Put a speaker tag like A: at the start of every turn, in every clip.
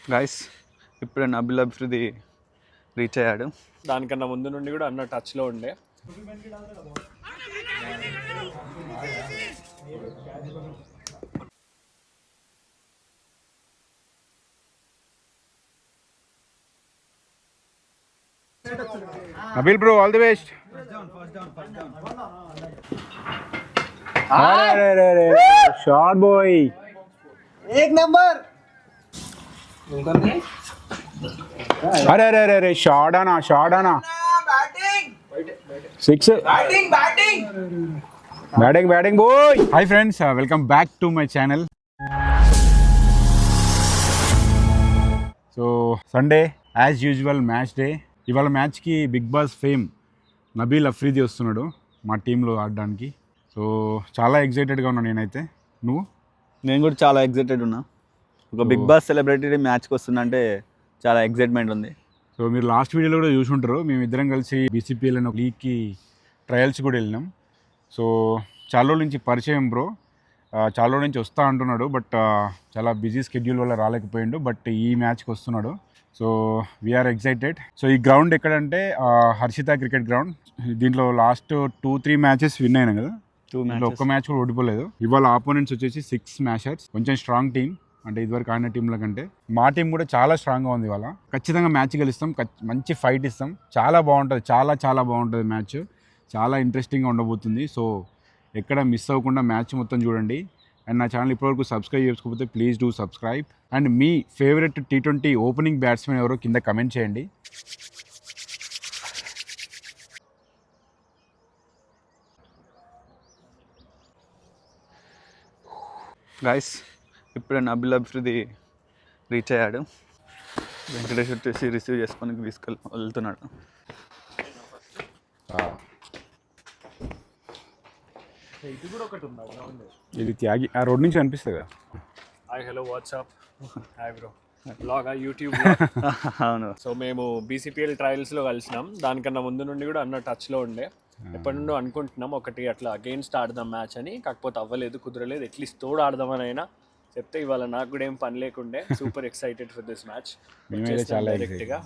A: Guys ఇప్పుడే Nabil Afridi reach అయ్యాడు.
B: దానికన్నా ముందు నుండి కూడా అన్న టచ్లో ఉండే.
C: Nabil bro, all the best. Shot boy.
D: एक नंबर.
C: अरे शॉट आना batting boy. Hi friends, welcome back to my channel. So Sunday as usual match day. ఇవాళ మ్యాచ్కి Bigg Boss fame Nabeel Afridi వస్తున్నాడు మా టీంలో ఆడడానికి. సో చాలా ఎక్సైటెడ్గా ఉన్నా నేనైతే. నువ్వు?
A: నేను కూడా చాలా ఎక్సైటెడ్ ఉన్నా. ఒక బిగ్ బాస్ సెలబ్రిటీ మ్యాచ్కి వస్తుందంటే చాలా ఎక్సైట్మెంట్ ఉంది.
C: సో మీరు లాస్ట్ వీడియోలో కూడా చూసుంటారు, మేమిద్దరం కలిసి బీసీపీఎల్ అనే లీగ్కి ట్రయల్స్ కూడా వెళ్ళినాం. సో చాలా రోజుల నుంచి పరిచయం బ్రో, చాలా రోజుల నుంచి వస్తా అంటున్నాడు, బట్ చాలా బిజీ స్కెడ్యూల్ వల్ల రాలేకపోయిండు. బట్ ఈ మ్యాచ్కి వస్తున్నాడు. So we are excited. సో ఈ గ్రౌండ్ ఎక్కడంటే హర్షిత క్రికెట్ గ్రౌండ్. దీంట్లో లాస్ట్ 2-3 మ్యాచెస్ విన్ అయినా కదా, ఒక్క మ్యాచ్ కూడా ఓడిపోలేదు. ఇవాళ ఆపోనెంట్స్ వచ్చేసి 6 స్మాషర్స్, కొంచెం స్ట్రాంగ్ టీం, అంటే ఇదివరకు ఆడిన టీంల కంటే మా టీం కూడా చాలా స్ట్రాంగ్గా ఉంది. ఇవాళ ఖచ్చితంగా మ్యాచ్ గెలుస్తాం, మంచి ఫైట్ ఇస్తాం, చాలా బాగుంటుంది, చాలా బాగుంటుంది మ్యాచ్, చాలా ఇంట్రెస్టింగ్గా ఉండబోతుంది. సో ఎక్కడ మిస్ అవ్వకుండా మ్యాచ్ మొత్తం చూడండి. అండ్ నా ఛానల్ ఇప్పటివరకు సబ్స్క్రైబ్ చేసుకోకపోతే please do subscribe. And me favourite T20 opening batsmen ఎవరో కింద కమెంట్ చేయండి.
A: గైస్ ఇప్పుడే నబిల్ అఫ్రిది రీచ్ అయ్యాడు. వెంకటేష్ వచ్చేసి రిసీవ్ చేసుకొని వెళ్తున్నాడు.
C: ఇది త్యాగి ఆ రోడ్ నుంచి అనిపిస్తుంది కదా.
B: Hi hello what's up, hi bro, బ్లాగా యూట్యూబ్.
A: అవును.
B: సో మేము బీసీపీఎల్ ట్రయల్స్లో కలిసినాం. దానికన్నా ముందు నుండి కూడా అన్న టచ్లో ఉండే. ఎప్పటి నుండో అనుకుంటున్నాం ఒకటి అట్లా అగెయిన్స్ట్ ఆడదాం మ్యాచ్ అని, కాకపోతే అవ్వలేదు, కుదరలేదు. అట్లీస్ట్ తోడు ఆడదామని అయినా చెప్తే ఇవాళ నాకు కూడా ఏం పని లేకుండే. Super excited for this match.
C: మేమైతే చాలా డైరెక్ట్గా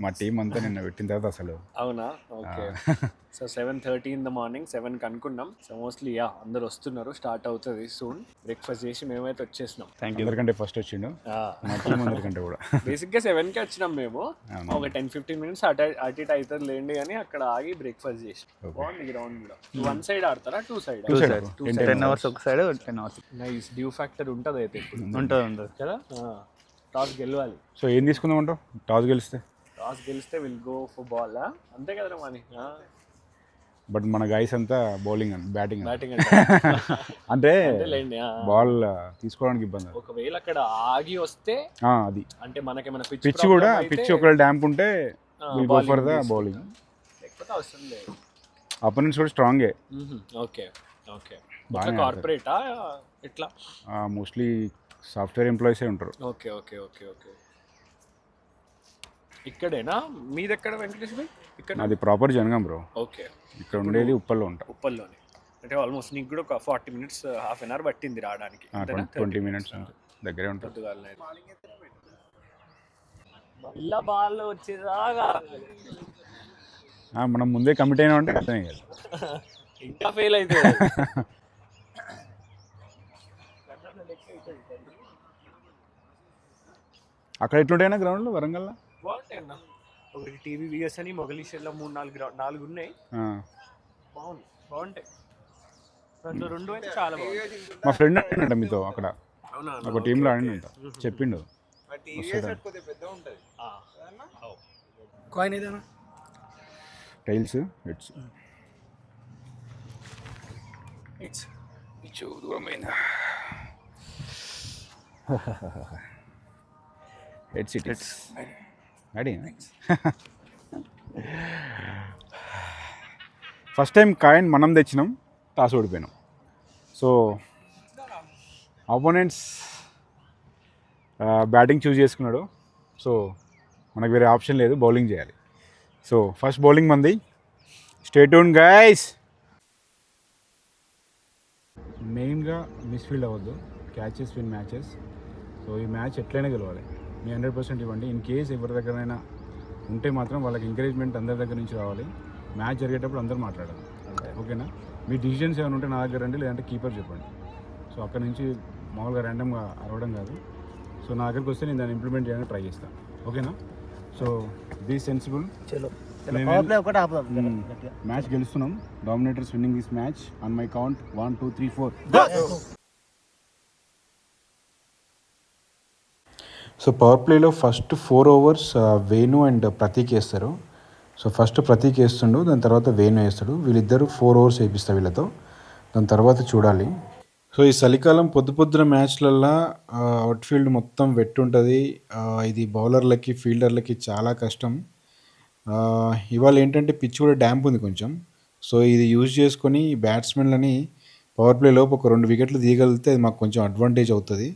C: మా టీం అంతా నిన్న పెట్టిన తర్వాత అసలు.
B: అవునా? Okay. So 7:30 in the morning, 7కి అనుకున్నాం. సో మోస్ట్లీ అందరు వస్తున్నారు, స్టార్ట్ అవుతుంది సూన్. బ్రేక్ఫాస్ట్ చేసి మేమైతే వచ్చేసినాం.
A: Thank you.
C: అందరికంటే ఫస్ట్ వచ్చిండు మా టీం, అందరికంటే కూడా.
B: బేసిక్గా 7కి వచ్చినాం మేము. ఒక 10-15 minutes అటు ఇటు అవుతుంది లేండి అని అక్కడ ఆగి బ్రేక్ఫాస్ట్ చేసి. బాగుంది గ్రౌండ్ కూడా. 1 side ఆడతారా 2 side?
A: 10 hours ఒక side, 10 hours.
B: Nice. Dew factor ఉంటుంది అయితే
A: ఉంటుంది
B: కదా. టాస్ గెలవాలి.
C: సో ఏం తీసుకుందాం అంటావు? టాస్ గెలిస్తే
B: విల్ గో ఫర్ బాల్, అంతే కదా మనీ.
C: బట్ మన గైస్ అంతా బౌలింగ్ బ్యాటింగ్ అంటే
B: లేండి.
C: బాల్ తీసుకోవడానికి ఇబ్బంది.
B: ఒకవేళ అక్కడ ఆగి వస్తే
C: అది
B: అంటే మనకేమైనా
C: పిచ్ కూడా, పిచ్ ఒకవేళ డ్యాంప్ ఉంటే will go for the bowling,
B: లేకపోతే అవసరం లేదు.
C: అపోనెంట్స్ కూడా స్ట్రాంగే.
B: Okay okay. కార్పొరేటా ఎట్లా?
C: మోస్ట్లీ సాఫ్ట్వేర్ ఎంప్లాయీసే ఉంటారు.
B: Okay okay okay okay. ఇక్కడేనా మీది? ఎక్కడ వెంకటేష్ భాయ్? ఇక్కడ
C: అది ప్రాపర్ జనగాం బ్రో.
B: ఓకే.
C: ఇక్కడ ఉండేది ఉప్పల్లో ఉంటా.
B: ఉప్పల్లోనే అంటే ఆల్మోస్ట్ నీకు కూడా ఒక 40 minutes, హాఫ్ అన్ అవర్ పట్టింది రావడానికి.
C: 20 minutes దగ్గరే ఉంటుంది.
B: ఇలా బాల్ వచ్చేదాకా
C: మనం ముందే కమిట్ అయినా అంటే అర్థమే కదా,
B: ఇంకా ఫెయిల్ అయితే.
C: అక్కడ ఎట్లుంటాయినా గ్రౌండ్లో వరంగల్లో
B: బాగుంటాయి అన్న. ఒకటి TVVS అని మొగలీశ్వర్లో 3-4 ఉన్నాయి. బాగుంటాయి. దాంట్లో 2 అయితే చాలా బాగుంది.
C: మా ఫ్రెండ్ ఆడినంట మీతో అక్కడ, ఒక టీంలో ఆడినంట, చెప్పిండు. టైల్స్ it's it's first time coin మనం తెచ్చినాం, టాస్ ఓడిపోయినాం. సో అపోనెంట్స్ బ్యాటింగ్ చూస్ చేసుకున్నాడు. సో మనకు వేరే ఆప్షన్ లేదు, బౌలింగ్ చేయాలి. సో ఫస్ట్ బౌలింగ్ మంది. Stay tune guys. మెయిన్గా మిస్ఫీల్డ్ అవ్వద్దు, క్యాచెస్ విన్ మ్యాచెస్. సో ఈ మ్యాచ్ ఎట్లయినా గెలవాలి. మీ 100% ఇవ్వండి. ఇన్ కేస్ ఎవరి దగ్గరైనా ఉంటే మాత్రం వాళ్ళకి ఎంకరేజ్మెంట్ అందరి దగ్గర నుంచి రావాలి. మ్యాచ్ జరిగేటప్పుడు అందరూ మాట్లాడాలి, ఓకేనా? మీ డిసిజన్స్ ఏమైనా ఉంటే నా దగ్గర రండి, లేదంటే కీపర్ చెప్పండి. సో అక్కడ నుంచి మామూలుగా ర్యాండమ్గా అరవడం కాదు. సో నా దగ్గరికి వస్తే నేను దాన్ని ఇంప్లిమెంట్ చేయడానికి ట్రై చేస్తాను, ఓకేనా? So be sensible. మ్యాచ్ గెలుస్తున్నాం. Dominators winning this match on my count 1 2 3 4. So power ప్లేలో first 4 overs Venu and Prateek వేస్తారు. సో ఫస్ట్ ప్రతీక్ వేస్తుండు, దాని తర్వాత వేణు వేస్తాడు. వీళ్ళిద్దరు 4 ఓవర్స్ వేపిస్తారు వీళ్ళతో. దాని తర్వాత చూడాలి. సో ఈ చలికాలం పొద్దున మ్యాచ్లల్లో అవుట్ఫీల్డ్ మొత్తం వెట్ ఉంటుంది. ఇది బౌలర్లకి ఫీల్డర్లకి చాలా కష్టం. ఇవాళ ఏంటంటే పిచ్ కూడా డ్యాంప్ ఉంది కొంచెం. సో ఇది యూజ్ చేసుకొని బ్యాట్స్మెన్లని పవర్ ప్లే లోపు ఒక 2 వికెట్లు తీయగలిగితే అది మాకు కొంచెం అడ్వాంటేజ్ అవుతుంది.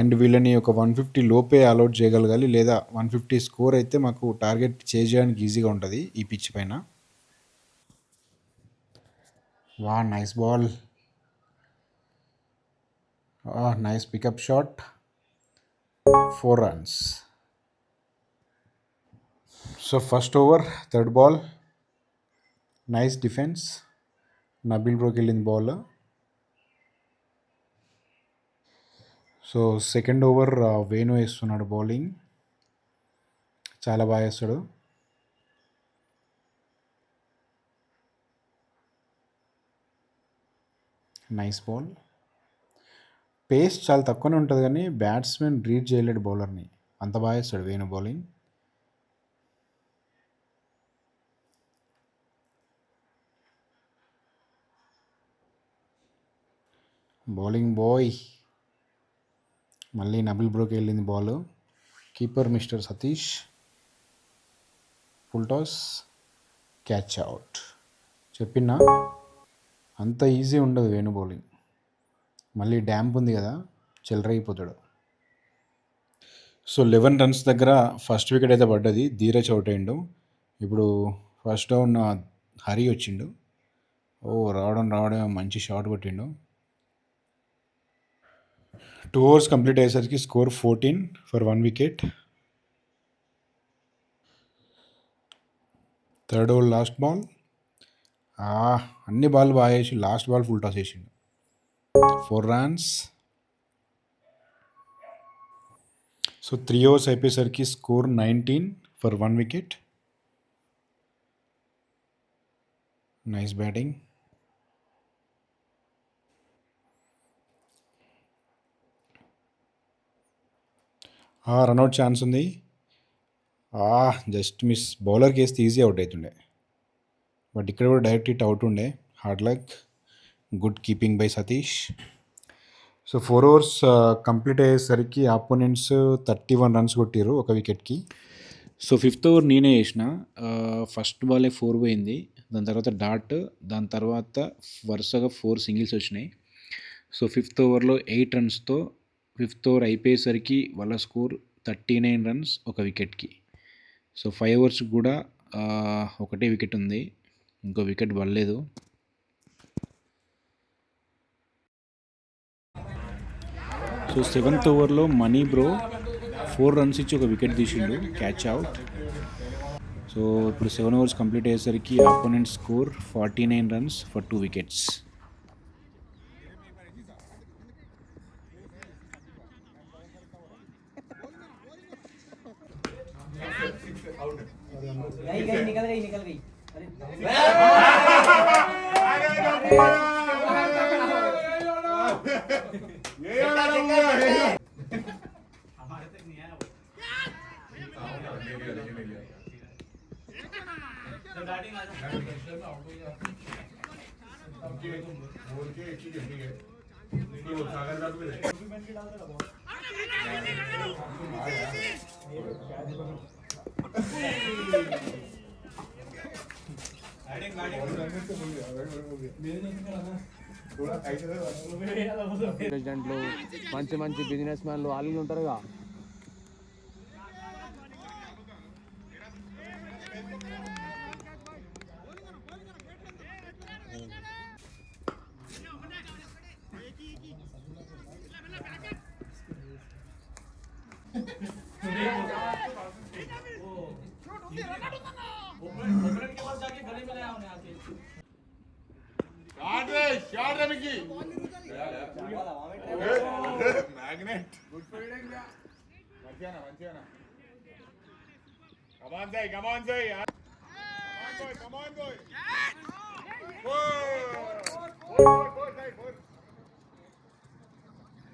C: అండ్ వీళ్ళని ఒక 150 లోపే అలౌట్ చేయగలగాలి, లేదా 150 స్కోర్ అయితే మాకు టార్గెట్ చేయడానికి ఈజీగా ఉంటుంది ఈ పిచ్ పైన. Wow nice ball, nice pickup shot, 4 runs. So first over third ball, nice defence, Nabeel బ్రోకి వెళ్ళింది ball. So second over Venu వేస్తున్నాడు బౌలింగ్, చాలా బాగా వేస్తాడు. Nice ball. పేస్ చాలా తక్కువనే ఉంటుంది కానీ బ్యాట్స్మెన్ రీడ్ చేయలేడు బౌలర్ని, అంత బాగా వేస్తాడు వేణు బౌలింగ్. బౌలింగ్ బాయ్, మళ్ళీ నబిల్ బ్రోకి వెళ్ళింది ball. Keeper mister Satish, full toss, catch out. చెప్పినా అంత ఈజీ ఉండదు వేణు బౌలింగ్. మళ్ళీ డ్యాంప్ ఉంది కదా, చెలరైపోతాడు. సో 11 runs దగ్గర ఫస్ట్ వికెట్ అయితే పడ్డది, ధీరజ్ అవుట్ అయ్యిండు. ఇప్పుడు ఫస్ట్ డౌన్ హరి వచ్చిండు. రావడం మంచి షాట్ కొట్టిండు. 2 overs కంప్లీట్ అయ్యేసరికి score 14 for 1 wicket. Third over last ball, అన్ని బాల్ బాగా వేసి లాస్ట్ బాల్ ఫుల్ టాస్ వేసిండు. 4 runs. సో 3 overs అయిపోయేసరికి score 19 for 1 wicket. Nice batting. Run out chance ఉంది. Just miss. బౌలర్కి వేస్తే ఈజీ అవుట్ అవుతుండే, బట్ ఇక్కడ కూడా డైరెక్ట్ హిట్ అవుట్ ఉండే. Hard luck, good keeping by Satish. So 4 overs complete అయ్యేసరికి ఆపోనెంట్స్ 31 runs కొట్టారు ఒక వికెట్కి. సో 5th over నేనే వేసిన. ఫస్ట్ బాలే 4 పోయింది, దాని తర్వాత డాట్, దాని తర్వాత వరుసగా 4 సింగిల్స్ వచ్చినాయి. సో 5th overలో 8 runsతో 5th over అయిపోయేసరికి వాళ్ళ స్కోర్ 39 runs ఒక వికెట్కి. సో 5 overs కూడా ఒకటే వికెట్ ఉంది, ఇంకో వికెట్ పడలేదు. సో 7th overలో మనీ బ్రో 4 runs ఇచ్చి ఒక వికెట్ తీసిండు, క్యాచ్ అవుట్. సో ఇప్పుడు 7 overs కంప్లీట్ అయ్యేసరికి opponent score 49 runs for 2 wickets.
D: निकल गई
B: ప్రెసిడెంట్లు, మంచి మంచి బిజినెస్ మ్యాన్లు వాళ్ళు ఉంటారుగా.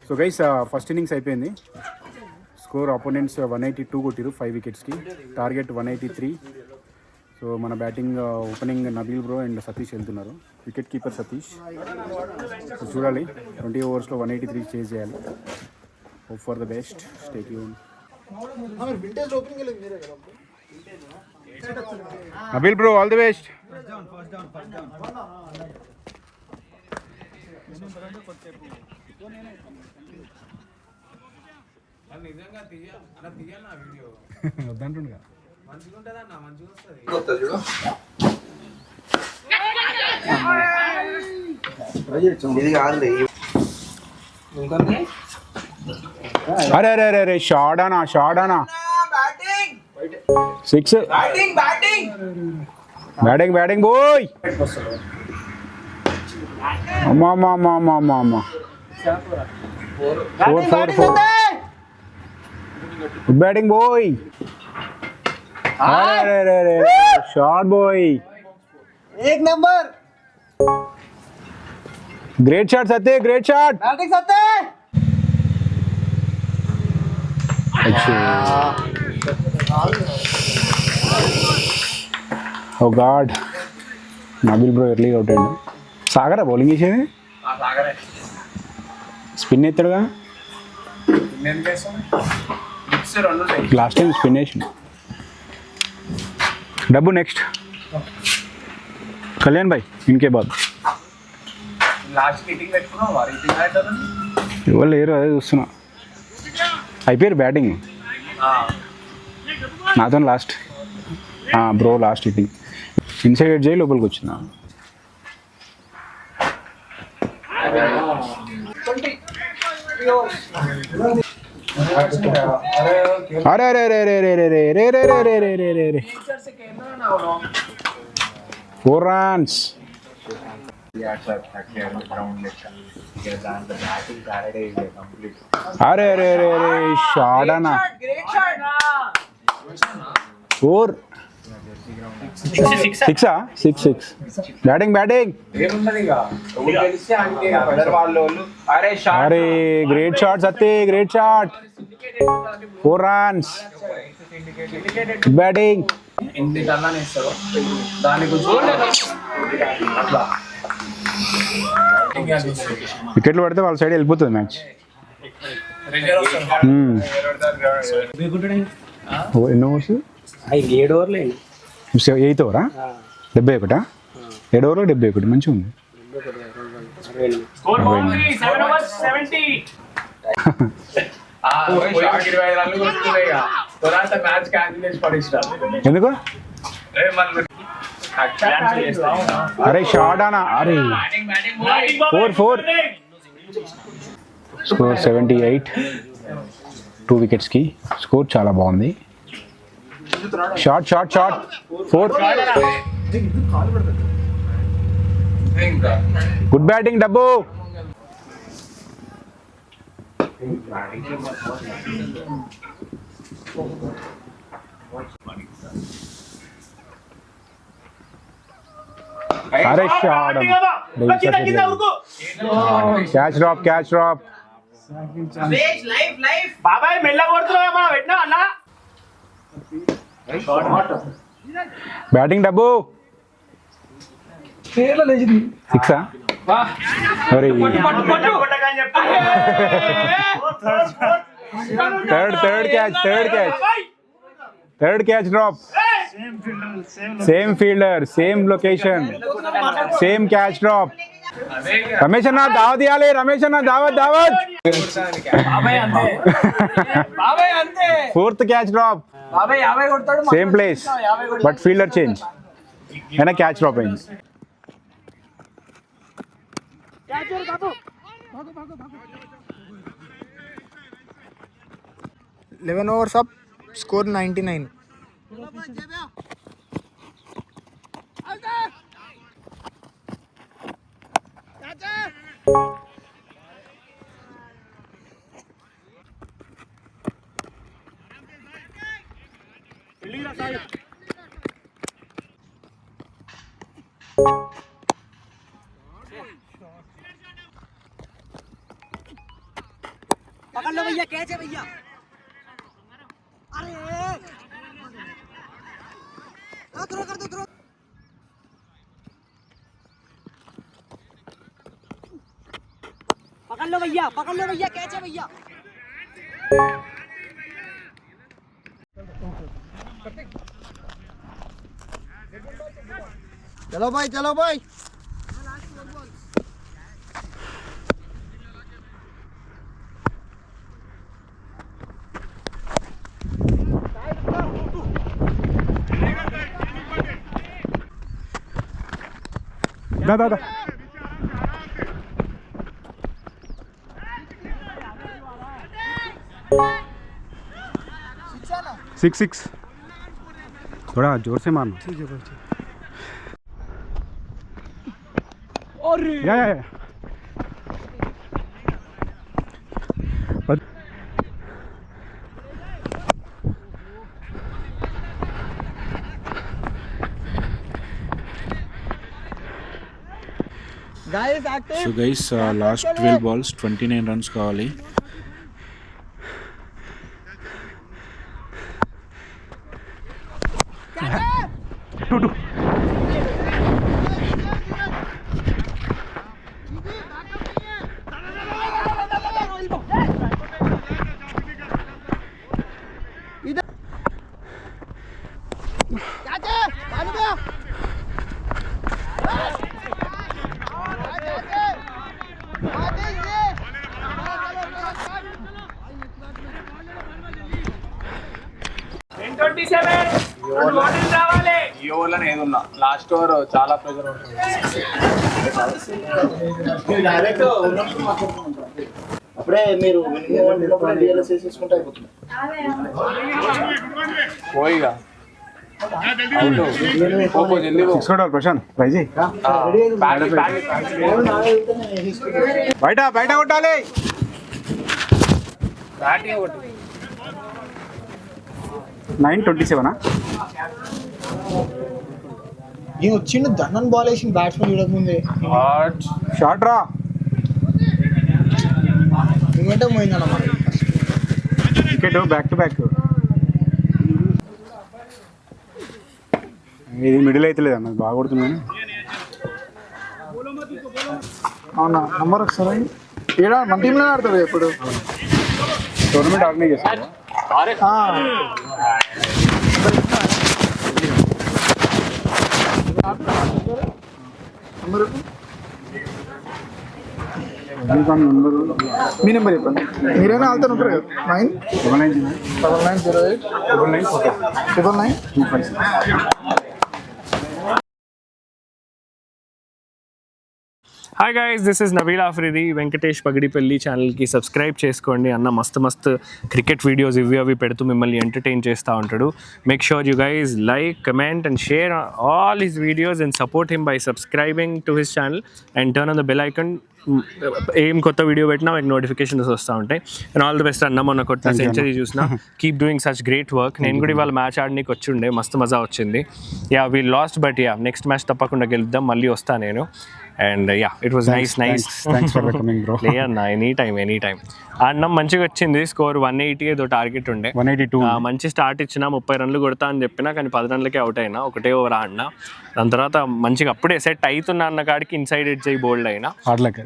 C: సో గైస్ ఫస్ట్ ఇన్నింగ్స్ అయిపోయింది. స్కోర్ అపోనెంట్స్ 182 కొట్టిరు 5 వికెట్స్కి, టార్గెట్ 183. సో మన batting opening Nabeel bro and Satish వెళ్తున్నారు. Wicket keeper Satish. సో చూడాలి 20 ఓవర్స్లో 183 చేజ్ చేయాలి. Hope for the best. Stay tune. Nabeel bro all the best. వద్దంటుండగా అరే అరే అరే అరే షాడానా 6 బ్యాటింగ్ బోయ్. అమ్మా అమ్మా అమ్మా అమ్మా అమ్మా అమ్మా 4 గుడ్ బ్యాటింగ్ బోయ్. అరే అరే అరే షాట్ బోయ్.
D: एक number
C: great shot Satte, great shot.
D: Batting Satte
C: oh god, Nabeel bro ఎర్లీగా అవుట్ అయ్యాడు. సాగరా బౌలింగ్ వేసేది? స్పిన్ ఎత్తాడుగా లాస్ట్ టైం, స్పిన్ వేసిండు. డబ్బు నెక్స్ట్ కళ్యాణ్ భాయ్ ఇన్కే బాద్ ఎవరు లేరు, అదే చూస్తున్నా. అయిపోయారు బ్యాటింగ్ నాతో last. Bro last hitting inside edge అయ్యి లోపలికి వచ్చిందా. అరే అరే అరే అరే అరే అరే అరే అరే అరే అరే అరే అరే అరే 4 runs. అరే అరే అరే అరే షాడానా 4 6 బ్యాటింగ్ అరే great shot Satte, great shot. 4 runs batting. వికెట్లు పడితే వాళ్ళ సైడ్ వెళ్ళిపోతుంది మ్యాచ్. ఎన్నో ఓవర్స్?
D: 7 ఓవర్లే
C: 8 ఓవరా? 71. 7 ఓవర్లో 71 మంచిగా ఉంది. ఎందుకు? అరే షాడానా, అరే 4 స్కోర్ 78. 2 వికెట్స్కి స్కోర్ చాలా బాగుంది. షాట్ 4. గుడ్ బ్యాటింగ్ డబ్బు. అరే షాట్, క్యాచ్ డ్రాప్
B: బాబాయ్ మెల్ల కొడుతున్నావా పెట్టినా అన్న.
C: బ్యాటింగ్ డబ్బు 6. అరే third catch drop. Same fielder, same location, same catch drop. Ramesh అన్న దావత్ ఇవ్వాలి, రమేష్ అన్న దావత్. 4th catch drop, same place but fielder change అయినా క్యాచ్ డ్రాప్ అయింది.
E: Eleven overs up, score 99.
D: पकड़ लो भैया, कैच है भैया। अरे थ्रो कर दो, थ्रो। पकड़ लो भैया, पकड़ लो भैया, कैच है भैया। चलो भाई, चलो भाई।
C: दा 6 थोड़ा जोर से मारना। ठीक है भाई। या
D: Guys, active.
C: So guys last 12 balls 29 runs కావాలి.
F: ఈ ఓవర్లో ఏదున్నా లాస్ట్ ఓవర్ చాలా ప్రెజర్ ఉంటుంది.
D: అప్పుడే మీరు చేసుకుంటే అయిపోతుంది.
F: పోయిగా
C: ప్రశాంత్ రైజీ బయట బయట కొట్టాలి.
F: బ్యాటింగ్ ఒకటి
C: 9:27
E: ఈ వచ్చిండు ధనన్ బాల్ వేసిన బ్యాట్స్మెన్ చూడకముందే
C: షార్ట్ రా
E: ఎందుకంటే పోయిందన్న
C: వికెట్ బ్యాక్ టు బ్యాక్. ఇది మిడిల్ అయితే లేదన్న బాగా కొడుతున్నాను.
E: అవునా నంబర్ వస్తారా ఈడ మన టీంలో ఆడతాడు ఎప్పుడు
C: టోర్నమెంట్ ఆర్గనైజ్ చేస్తాడు.
E: మీ నెంబర్ చెప్పండి. మీరైనా ఆడుతూ ఉంటారు కదా 99908 999
B: hi guys, this is Nabeel Afridi. Venkatesh Pagidipalli ఛానల్కి సబ్స్క్రైబ్ చేసుకోండి. అన్న మస్తు క్రికెట్ వీడియోస్ ఇవి అవి పెడుతూ మిమ్మల్ని ఎంటర్టైన్ చేస్తూ ఉంటాడు. Make sure you guys like, comment and share all his videos and support him by subscribing to his channel and turn on the bell icon. ఏం కొత్త వీడియో పెట్టినా మీకు నోటిఫికేషన్స్ వస్తూ ఉంటాయి. అండ్ ఆల్ ది బెస్ట్ అన్న. మొన్న కొట్టిన century చూసిన. Keep doing such great work. నేను కూడా ఇవాళ మ్యాచ్ ఆడడానికి వచ్చి ఉండే, మస్తు మజా వచ్చింది. Yeah we last, but yeah next match తప్పకుండా గెలుద్దాం. మళ్ళీ వస్తాను నేను. And yeah it was nice.
C: Thanks for coming bro.
B: Play అన్న ఎనీ టైం ఆడినాం. మంచిగా వచ్చింది స్కోర్. 180 ఏదో టార్గెట్ ఉండే.
C: 182
B: మంచి స్టార్ట్ ఇచ్చిన. 30 రన్లు కొడతా అని చెప్పినా కానీ 10 రన్లకే అవుట్ అయినా. ఒకటే ఓవర్ ఆడినా. దాని తర్వాత మంచిగా అప్పుడే సెట్ అవుతున్నా అన్న కాడికి ఇన్సైడ్ ఎడ్జ్ అయ్యి బోల్డ్ అయినా.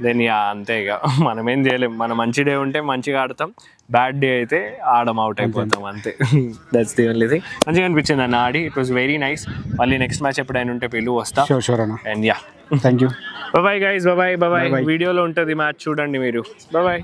B: దెన్ యా అంతే ఇక మనం ఏం చేయలేం. మన మంచి డే ఉంటే మంచిగా ఆడతాం, బ్యాడ్ డే అయితే ఆడడం అవుట్ అయిపోతాం అంతే. That's the only thing. మంచిగా అనిపించింది అన్న ఆడి. It was very nice. మళ్ళీ నెక్స్ట్ మ్యాచ్ ఎప్పుడైనా ఉంటే పిలువు వస్తా.
C: షూర్ అన్న.
B: And yeah
C: thank you.
B: Bye guys, bye. వీడియోలో ఉంటుంది మ్యాచ్ చూడండి మీరు. బాయ్.